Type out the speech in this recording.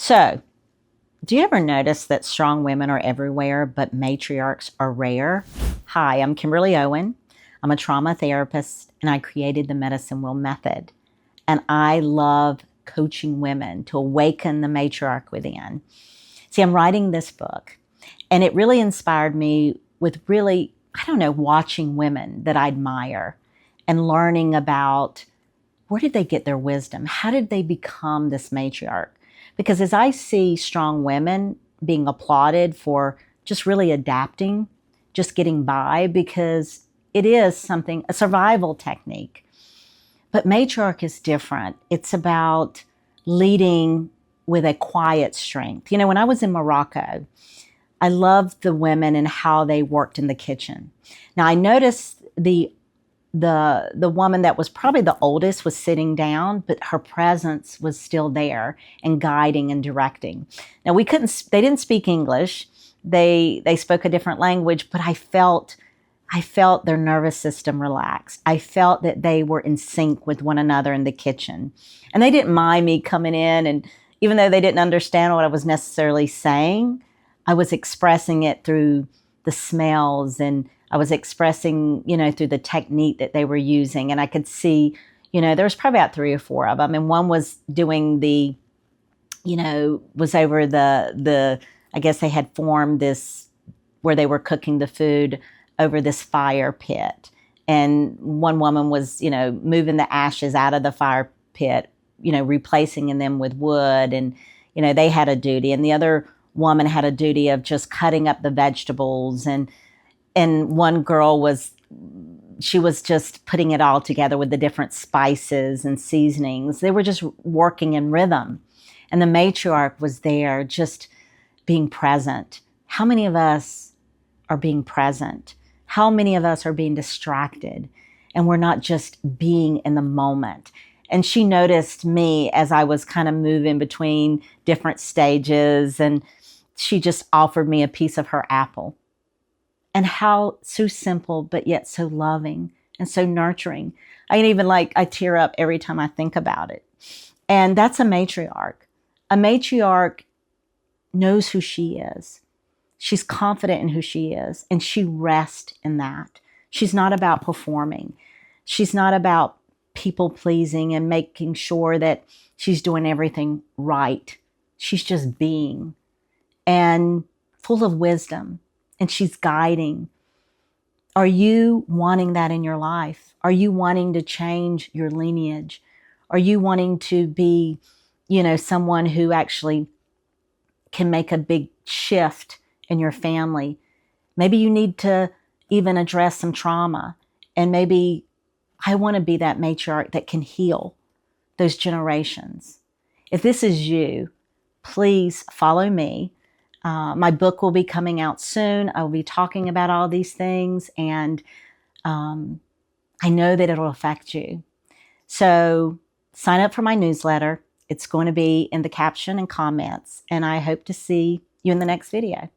So, do you ever notice that strong women are everywhere, but matriarchs are rare? Hi, I'm Kimberly Owen. I'm a trauma therapist, and I created the Medicine Wheel Method. And I love coaching women to awaken the matriarch within. See, I'm writing this book, and it really inspired me with watching women that I admire and learning about where did they get their wisdom? How did they become this matriarch? Because as I see strong women being applauded for just really adapting, just getting by, because it is a survival technique. But matriarch is different. It's about leading with a quiet strength. You know, when I was in Morocco, I loved the women and how they worked in the kitchen. Now, I noticed the woman that was probably the oldest was sitting down, but her presence was still there and guiding and directing. Now they didn't speak English. They spoke a different language, but I felt their nervous system relax. I felt that they were in sync with one another in the kitchen. And they didn't mind me coming in, and even though they didn't understand what I was necessarily saying, I was expressing it through the smells, and I was expressing, through the technique that they were using. And I could see, there was probably about 3 or 4 of them. And one was doing was over I guess they had formed this, where they were cooking the food over this fire pit. And one woman was, moving the ashes out of the fire pit, replacing them with wood. And, they had a duty. And the other woman had a duty of just cutting up the vegetables. And one girl was just putting it all together with the different spices and seasonings. They were just working in rhythm. And the matriarch was there just being present. How many of us are being present? How many of us are being distracted? And we're not just being in the moment. And she noticed me as I was kind of moving between different stages, and she just offered me a piece of her apple. And how so simple, but yet so loving and so nurturing. I tear up every time I think about it. And that's a matriarch. A matriarch knows who she is. She's confident in who she is, and she rests in that. She's not about performing. She's not about people pleasing and making sure that she's doing everything right. She's just being, and full of wisdom. And she's guiding. Are you wanting that in your life? Are you wanting to change your lineage? Are you wanting to be, someone who actually can make a big shift in your family? Maybe you need to even address some trauma. And maybe I want to be that matriarch that can heal those generations. If this is you, please follow me. My book will be coming out soon. I will be talking about all these things, and I know that it'll affect you. So sign up for my newsletter. It's going to be in the caption and comments, and I hope to see you in the next video.